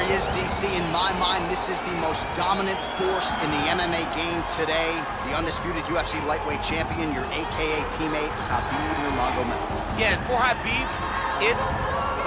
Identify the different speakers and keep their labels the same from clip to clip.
Speaker 1: he is, DC. In my mind, this is the most dominant force in the MMA game today. The undisputed UFC Lightweight Champion, your AKA teammate, Khabib Nurmagomedov.
Speaker 2: Yeah, and for Khabib, it's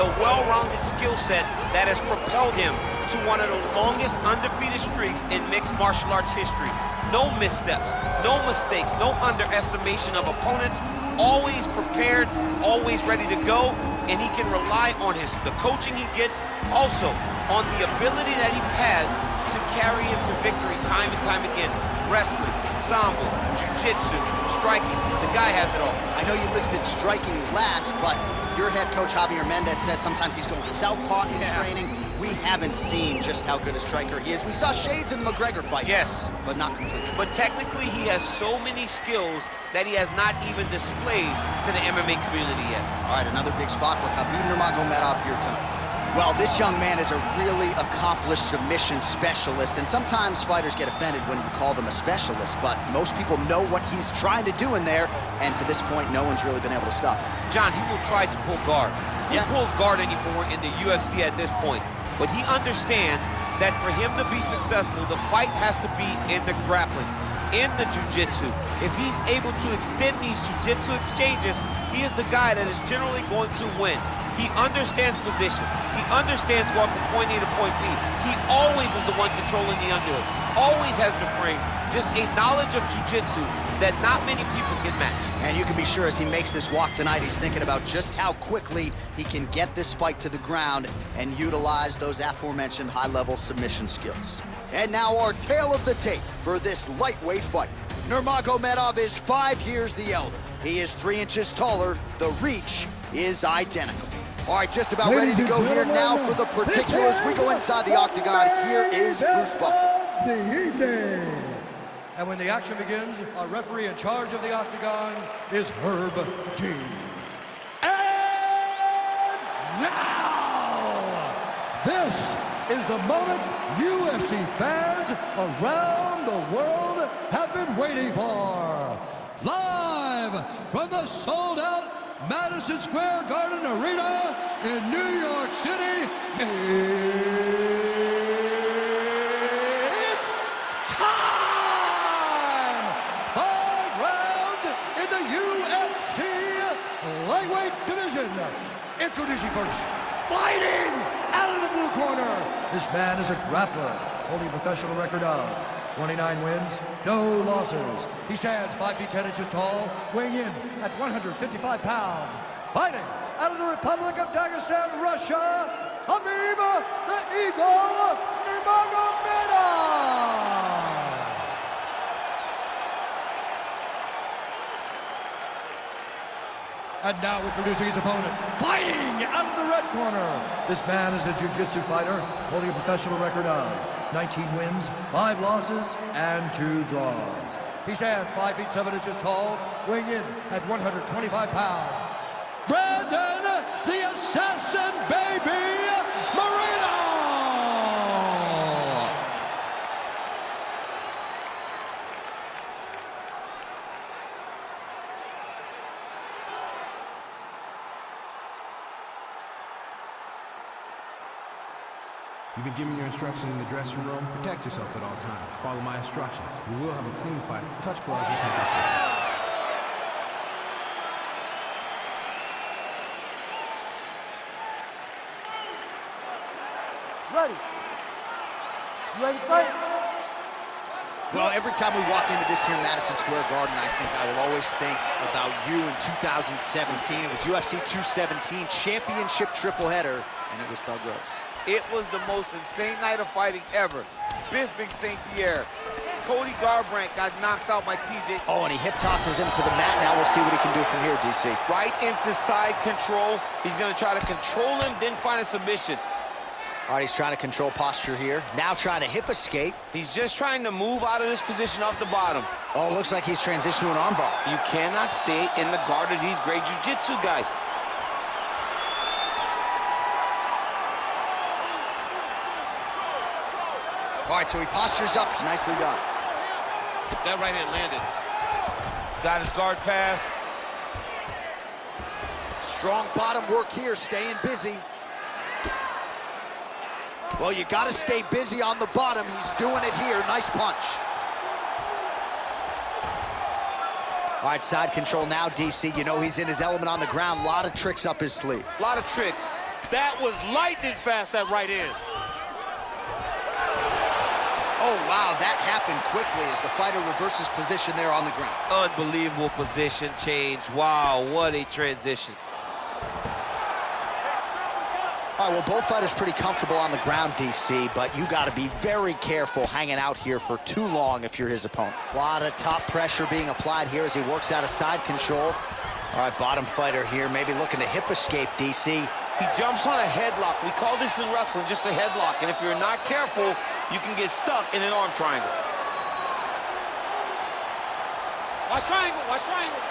Speaker 2: the well-rounded skill set that has propelled him to one of the longest undefeated streaks in mixed martial arts history. No missteps, no mistakes, no underestimation of opponents, always prepared, always ready to go, and he can rely on the coaching he gets, also on the ability that he has to carry him to victory time and time again. Wrestling, sambo, jiu-jitsu, striking, the guy has it all.
Speaker 1: I know you listed striking last, but your head coach, Javier Mendez, says sometimes he's going southpaw in training. We haven't seen just how good a striker he is. We saw shades in the McGregor fight.
Speaker 2: Yes.
Speaker 1: But not completely.
Speaker 2: But technically, he has so many skills that he has not even displayed to the MMA community yet.
Speaker 1: All right, another big spot for Khabib Nurmagomedov here tonight. Well, this young man is a really accomplished submission specialist, and sometimes fighters get offended when you call them a specialist, but most people know what he's trying to do in there, and to this point, no one's really been able to stop him.
Speaker 2: John, he will try to pull guard. He pulls guard anymore in the UFC at this point, but he understands that for him to be successful, the fight has to be in the grappling, in the jiu-jitsu. If he's able to extend these jiu-jitsu exchanges, he is the guy that is generally going to win. He understands position. He understands going from point A to point B. He always is the one controlling the underhook. Always has the frame. Just a knowledge of jiu-jitsu that not many people can match.
Speaker 1: And you can be sure as he makes this walk tonight, he's thinking about just how quickly he can get this fight to the ground and utilize those aforementioned high-level submission skills. And now our tale of the tape for this lightweight fight. Nurmagomedov is 5 years the elder. He is 3 inches taller. The reach is identical. All right, just about ready to go here now for the particulars. We go inside the octagon. Here is Bruce Buffer.
Speaker 3: The evening. And when the action begins, our referee in charge of the octagon is Herb Dean. And now, this is the moment UFC fans around the world have been waiting for. Live from the sold-out Madison Square Garden Arena in New York City, it's time! 5 rounds in the UFC Lightweight Division. Introducing first, fighting out of the blue corner. This man is a grappler, holding a professional record of 29 wins, no losses. He stands 5 feet 10 inches tall, weighing in at 155 pounds. Fighting out of the Republic of Dagestan, Russia, Khabib the Eagle Nurmagomedov. And now introducing his opponent, fighting out of the red corner. This man is a jiu-jitsu fighter, holding a professional record of 19 wins, 5 losses, and 2 draws. He stands 5 feet 7 inches tall, weighing in at 125 pounds. Brandon, the Assassin Baby, Moreno!
Speaker 4: You've been given your instructions in the dressing room. Protect yourself at all times. Follow my instructions. We will have a clean fight. Touch gloves, just make it clear.
Speaker 5: Ready. You ready to fight?
Speaker 1: Well, every time we walk into this here Madison Square Garden, I think I will always think about you in 2017. It was UFC 217 championship triple header, and it was Thug Rose.
Speaker 2: It was the most insane night of fighting ever. Bisping St. Pierre. Cody Garbrandt got knocked out by TJ.
Speaker 1: Oh, and he hip tosses him to the mat. Now we'll see what he can do from here, DC.
Speaker 2: Right into side control. He's gonna try to control him, then find a submission.
Speaker 1: All right, he's trying to control posture here. Now trying to hip escape.
Speaker 2: He's just trying to move out of this position off the bottom.
Speaker 1: Oh, looks like he's transitioned to an armbar.
Speaker 2: You cannot stay in the guard of these great jiu-jitsu guys.
Speaker 1: All right, so he postures up. Nicely done.
Speaker 2: That right hand landed. Got his guard pass.
Speaker 1: Strong bottom work here, staying busy. Well, you gotta stay busy on the bottom. He's doing it here. Nice punch. All right, side control now, DC. You know he's in his element on the ground. A lot of tricks up his sleeve.
Speaker 2: A lot of tricks. That was lightning fast, that right hand.
Speaker 1: Oh, wow, that happened quickly as the fighter reverses position there on the ground.
Speaker 2: Unbelievable position change. Wow, what a transition.
Speaker 1: All right, well, both fighters pretty comfortable on the ground, DC, but you got to be very careful hanging out here for too long if you're his opponent. A lot of top pressure being applied here as he works out of side control. All right, bottom fighter here, maybe looking to hip escape, DC.
Speaker 2: He jumps on a headlock. We call this in wrestling just a headlock, and if you're not careful, you can get stuck in an arm triangle. Watch triangle, watch triangle.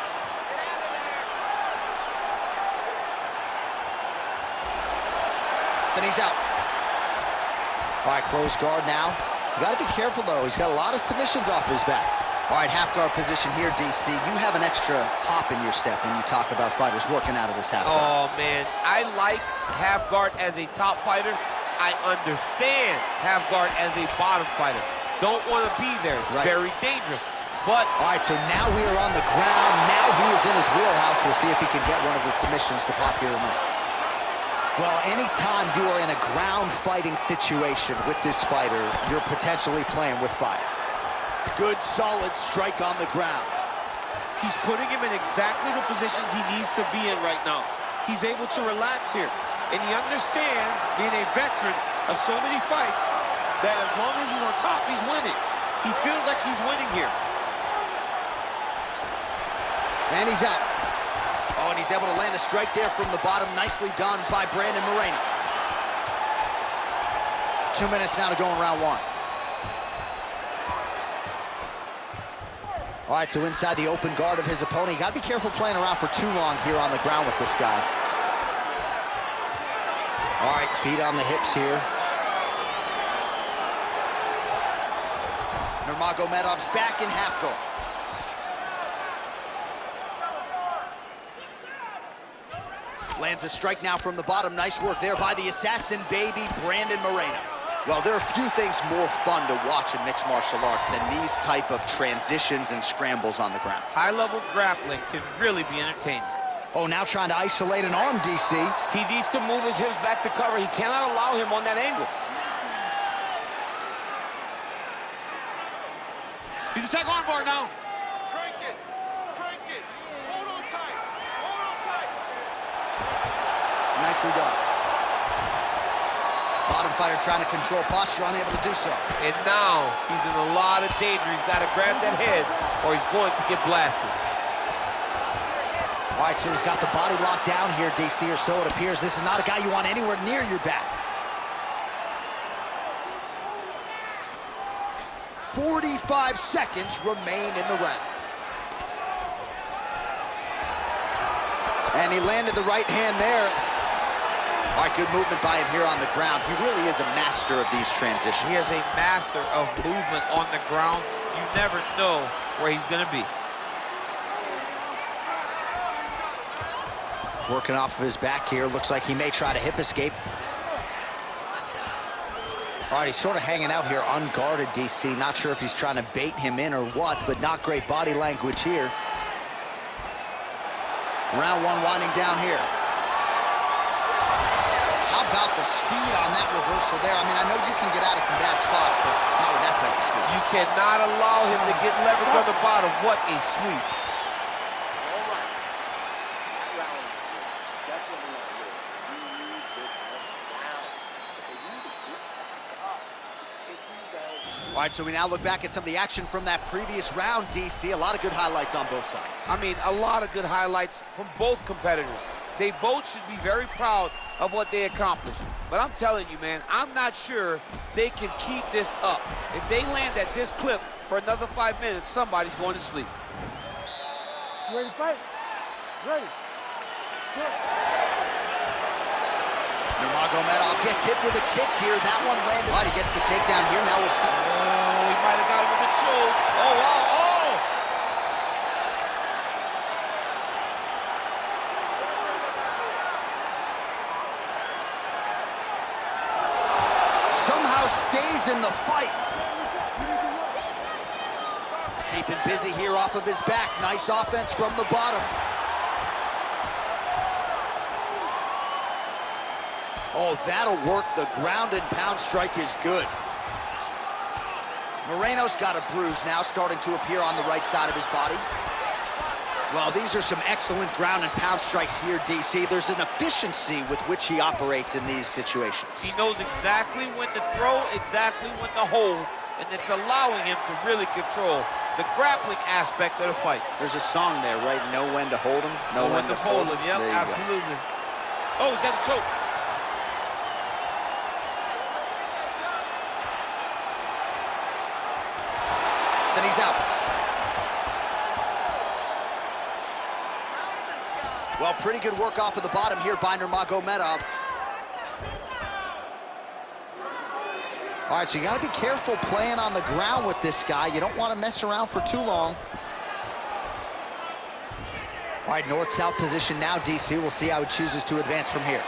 Speaker 1: Then he's out. All right, closed guard now. You got to be careful, though. He's got a lot of submissions off his back. All right, half guard position here, DC. You have an extra hop in your step when you talk about fighters working out of this half guard.
Speaker 2: Oh, man, I like half guard as a top fighter. I understand half guard as a bottom fighter. Don't want to be there. It's very dangerous. But
Speaker 1: all right, so now we are on the ground. Now he is in his wheelhouse. We'll see if he can get one of his submissions to pop here tonight. Well, anytime you are in a ground fighting situation with this fighter, you're potentially playing with fire. Good, solid strike on the ground.
Speaker 2: he's putting him in exactly the positions he needs to be in right now. He's able to relax here. And he understands, being a veteran of so many fights, that as long as he's on top, he's winning. He feels like he's winning here.
Speaker 1: And he's out. Oh, and he's able to land a strike there from the bottom. Nicely done by Brandon Moreno. 2 minutes now to go in round one. All right, so inside the open guard of his opponent. You got to be careful playing around for too long here on the ground with this guy. All right, feet on the hips here. Nurmagomedov's back in half guard. Lands a strike now from the bottom. Nice work there by the assassin baby, Brandon Moreno. Well, there are a few things more fun to watch in mixed martial arts than these type of transitions and scrambles on the ground.
Speaker 2: High-level grappling can really be entertaining.
Speaker 1: Oh, now trying to isolate an arm, DC.
Speaker 2: He needs to move his hips back to cover. He cannot allow him on that angle. He's attack armbar now.
Speaker 6: Crank it. Crank it. Hold on tight. Hold on tight.
Speaker 1: Nicely done. Bottom fighter trying to control posture, unable to do so.
Speaker 2: And now he's in a lot of danger. He's got to grab that head or he's going to get blasted.
Speaker 1: All right, so he's got the body locked down here, DC, or so it appears. This is not a guy you want anywhere near your back. 45 seconds remain in the round. And he landed the right hand there. All right, good movement by him here on the ground. He really is a master of these transitions.
Speaker 2: He is a master of movement on the ground. You never know where he's going to be.
Speaker 1: Working off of his back here. Looks like he may try to hip escape. All right, he's sort of hanging out here unguarded, DC. Not sure if he's trying to bait him in or what, but not great body language here. Round one winding down here. How about the speed on that reversal there? I mean, I know you can get out of some bad spots, but not with that type of speed.
Speaker 2: You cannot allow him to get leverage on the bottom. What a sweep.
Speaker 6: All right. That round is definitely not yours. You need this next round. They need to get back up. He's taking you down.
Speaker 1: All right, so we now look back at some of the action from that previous round, DC. A lot of good highlights on both sides.
Speaker 2: I mean, a lot of good highlights from both competitors. They both should be very proud of what they accomplished. But I'm telling you, man, I'm not sure they can keep this up. If they land at this clip for another 5 minutes, somebody's going to sleep.
Speaker 5: You ready to fight? Ready. Good.
Speaker 1: Nurmagomedov gets hit with a kick here. That one landed. All right, he gets the takedown here. Now we'll see.
Speaker 2: Oh, he might have got him with a choke. Oh, wow. Oh!
Speaker 1: stays in the fight. Keeping busy here off of his back. Nice offense from the bottom. Oh, that'll work. The ground and pound strike is good. Moreno's got a bruise now starting to appear on the right side of his body. Well, these are some excellent ground and pound strikes here, DC. There's an efficiency with which he operates in these situations.
Speaker 2: He knows exactly when to throw, exactly when to hold, and it's allowing him to really control the grappling aspect of the fight.
Speaker 1: There's a song there, right? Know when to hold him, know when to fold him.
Speaker 2: Yep, absolutely. Oh, he's got the choke.
Speaker 1: Then he's out. Well, pretty good work off of the bottom here by Nurmagomedov. All right, so you got to be careful playing on the ground with this guy. You don't want to mess around for too long. All right, north-south position now, DC. We'll see how he chooses to advance from here.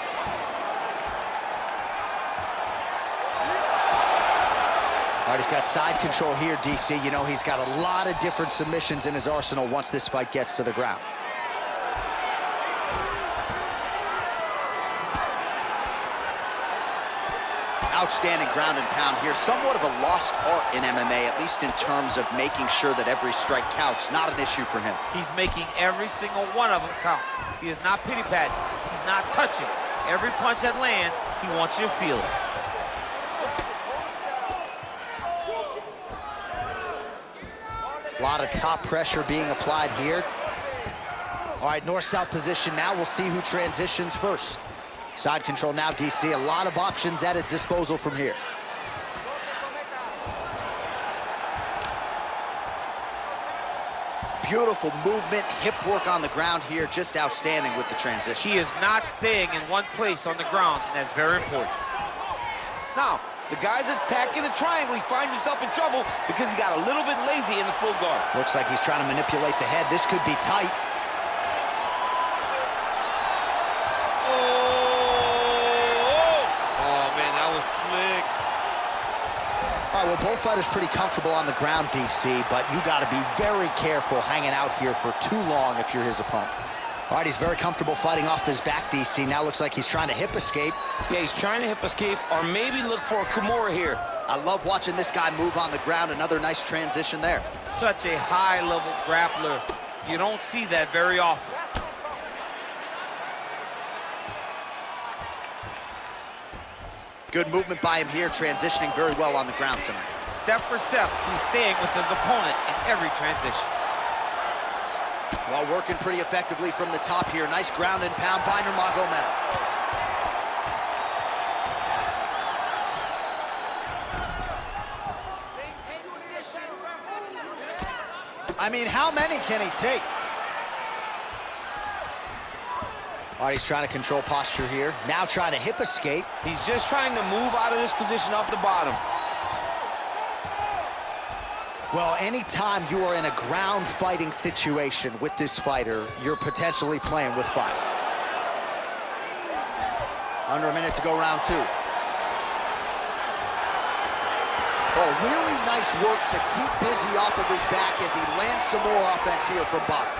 Speaker 1: All right, he's got side control here, DC. You know, he's got a lot of different submissions in his arsenal once this fight gets to the ground. Outstanding ground and pound here. Somewhat of a lost art in MMA, at least in terms of making sure that every strike counts. Not an issue for him.
Speaker 2: He's making every single one of them count. He is not pity-patting. He's not touching. Every punch that lands, he wants you to feel it.
Speaker 1: A lot of top pressure being applied here. All right, north-south position now. We'll see who transitions first. Side control now, DC. A lot of options at his disposal from here. Beautiful movement, hip work on the ground here. Just outstanding with the transition.
Speaker 2: He is not staying in one place on the ground, and that's very important.
Speaker 7: Now, the guy's attacking the triangle. He finds himself in trouble because he got a little bit lazy in the full guard.
Speaker 1: Looks like he's trying to manipulate the head. This could be tight.
Speaker 7: Slick.
Speaker 1: All right, well, both fighters pretty comfortable on the ground, DC, but you got to be very careful hanging out here for too long if you're his opponent. All right, he's very comfortable fighting off his back, DC. Now looks like he's trying to hip escape.
Speaker 7: Yeah, he's trying to hip escape or maybe look for a Kimura here.
Speaker 1: I love watching this guy move on the ground. Another nice transition there.
Speaker 2: Such a high-level grappler. You don't see that very often.
Speaker 1: Good movement by him here, transitioning very well on the ground tonight.
Speaker 2: Step for step, he's staying with his opponent in every transition.
Speaker 1: Well, working pretty effectively from the top here. Nice ground and pound by Nurmagomedov. I mean, how many can he take? All right, he's trying to control posture here. Now trying to hip escape.
Speaker 7: He's just trying to move out of this position off the bottom.
Speaker 1: Well, anytime you are in a ground fighting situation with this fighter, you're potentially playing with fire. Under a minute to go, round two. Oh, really nice work to keep busy off of his back as he lands some more offense here from bottom.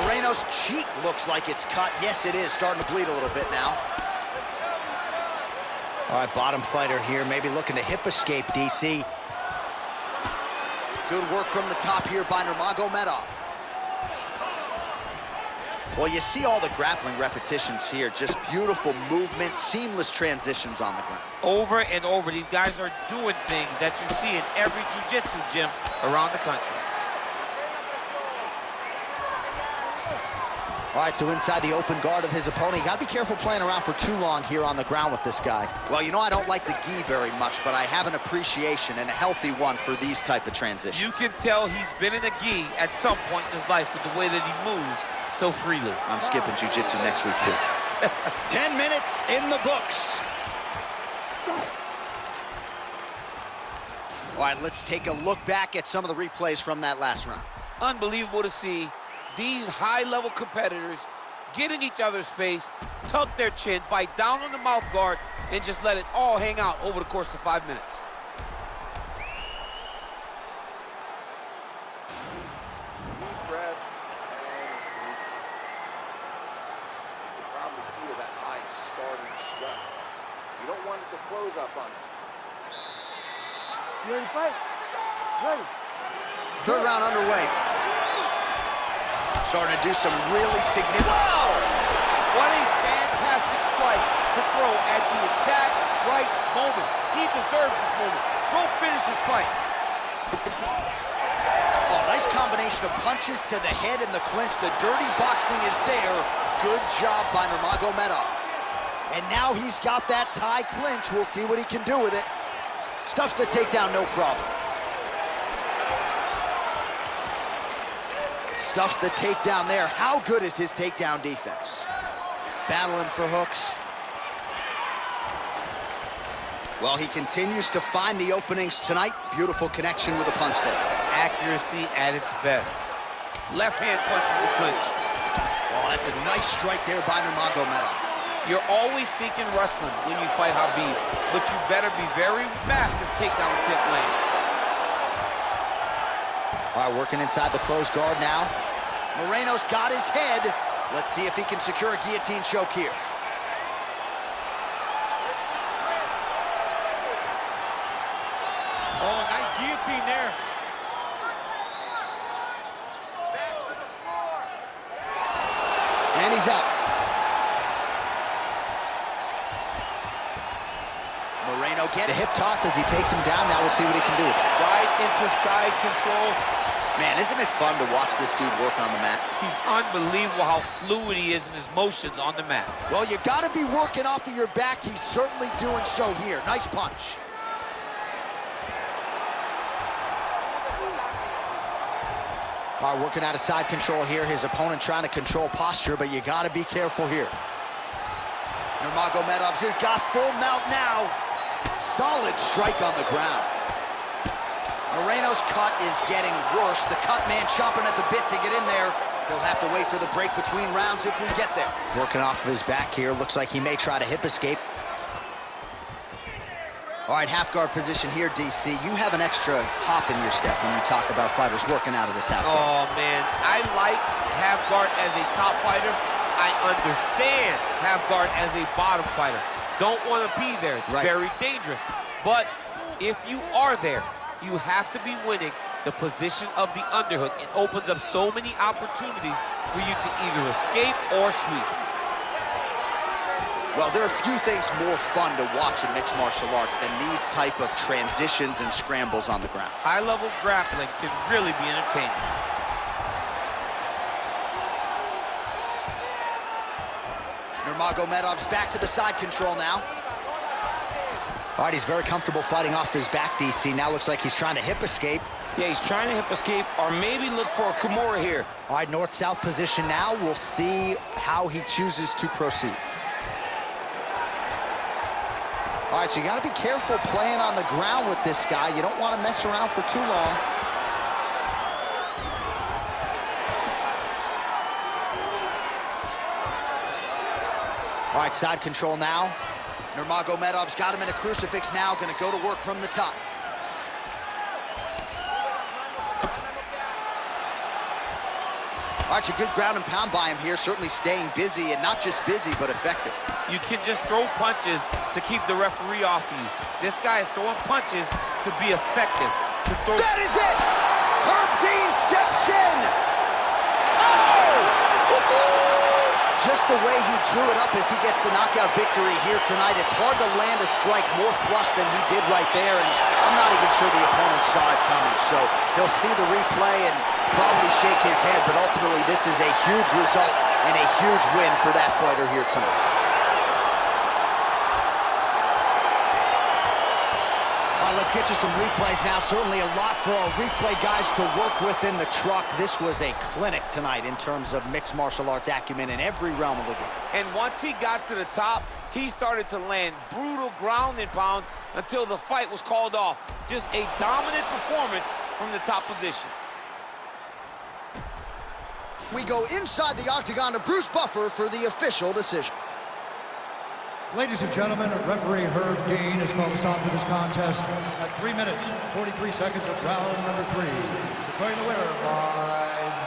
Speaker 1: Moreno's cheek looks like it's cut. Yes, it is. Starting to bleed a little bit now. All right, bottom fighter here, maybe looking to hip escape, DC. Good work from the top here by Nurmagomedov. Well, you see all the grappling repetitions here. Just beautiful movement, seamless transitions on the ground.
Speaker 2: Over and over, these guys are doing things that you see in every jiu-jitsu gym around the country.
Speaker 1: All right, so inside the open guard of his opponent. You got to be careful playing around for too long here on the ground with this guy. Well, you know, I don't like the gi very much, but I have an appreciation and a healthy one for these type of transitions.
Speaker 2: You can tell he's been in a gi at some point in his life with the way that he moves so freely.
Speaker 1: I'm skipping jiu-jitsu next week, too. 10 minutes in the books. All right, let's take a look back at some of the replays from that last round.
Speaker 2: Unbelievable to see these high-level competitors
Speaker 7: get in each other's face, tuck their chin, bite down on the mouth guard, and just let it all hang out over the course of 5 minutes.
Speaker 6: Deep breath and breathe. You can probably feel that ice starting to swell. You don't want it to close up on you.
Speaker 5: You ready to fight? Ready.
Speaker 1: Third round underway. Starting to do some really significant... Whoa!
Speaker 7: What a fantastic strike to throw at the exact right moment. He deserves this moment. Go finish his fight.
Speaker 1: Oh, nice combination of punches to the head and the clinch. The dirty boxing is there. Good job by Nurmagomedov. And now he's got that tie clinch. We'll see what he can do with it. Stuffs the takedown, no problem. Stuffs the takedown there. How good is his takedown defense? Battling for hooks. Well, he continues to find the openings tonight. Beautiful connection with a punch there.
Speaker 7: Accuracy at its best. Left hand punches the clinch.
Speaker 1: Oh, that's a nice strike there by Nurmagomedov.
Speaker 7: You're always thinking wrestling when you fight Khabib, but you better be very massive takedown tip lane.
Speaker 1: All right, working inside the closed guard now. Moreno's got his head. Let's see if he can secure a guillotine choke here.
Speaker 7: Oh, nice guillotine there.
Speaker 6: Back to the floor.
Speaker 1: And he's out. Moreno gets the hip toss as he takes him down. Now we'll see what he can do with it.
Speaker 7: Right into side control.
Speaker 1: Man, isn't it fun to watch this dude work on the mat?
Speaker 7: He's unbelievable how fluid he is in his motions on the mat.
Speaker 1: Well, you gotta be working off of your back. He's certainly doing so here. Nice punch. All right, working out of side control here. His opponent trying to control posture, but you gotta be careful here. Nurmagomedov's has got full mount now. Solid strike on the ground. Moreno's cut is getting worse. The cut man chomping at the bit to get in there. He'll have to wait for the break between rounds if we get there. Working off of his back here. Looks like he may try to hip escape. All right, half guard position here, DC. You have an extra hop in your step when you talk about fighters working out of this half guard.
Speaker 7: Oh, man. I like half guard as a top fighter. I understand half guard as a bottom fighter. Don't want to be there. It's very dangerous. But if you are there, you have to be winning the position of the underhook. It opens up so many opportunities for you to either escape or sweep.
Speaker 1: Well, there are few things more fun to watch in mixed martial arts than these type of transitions and scrambles on the ground.
Speaker 7: High-level grappling can really be entertaining.
Speaker 1: Nurmagomedov's back to the side control now. All right, he's very comfortable fighting off his back, DC. Now looks like he's trying to hip escape.
Speaker 7: Yeah, he's trying to hip escape or maybe look for a Kimura here.
Speaker 1: All right, north-south position now. We'll see how he chooses to proceed. All right, so you got to be careful playing on the ground with this guy. You don't want to mess around for too long. All right, side control now. Nurmagomedov's got him in a crucifix now, going to go to work from the top. All right, a good ground and pound by him here, certainly staying busy, and not just busy, but effective.
Speaker 7: You can just throw punches to keep the referee off of you. This guy is throwing punches to be effective.
Speaker 1: That is it! Herb Dean steps in! Oh! Just the way he drew it up as he gets the knockout victory here tonight. It's hard to land a strike more flush than he did right there, and I'm not even sure the opponent saw it coming. So he'll see the replay and probably shake his head, but ultimately this is a huge result and a huge win for that fighter here tonight. All right, let's get you some replays now. Certainly a lot for our replay guys to work with in the truck. This was a clinic tonight in terms of mixed martial arts acumen in every realm of the game.
Speaker 7: And once he got to the top, he started to land brutal ground and pound until the fight was called off. Just a dominant performance from the top position.
Speaker 1: We go inside the octagon to Bruce Buffer for the official decision.
Speaker 3: Ladies and gentlemen, referee Herb Dean has called a stop to this contest at 3 minutes, 43 seconds of round number 3. Declaring the winner by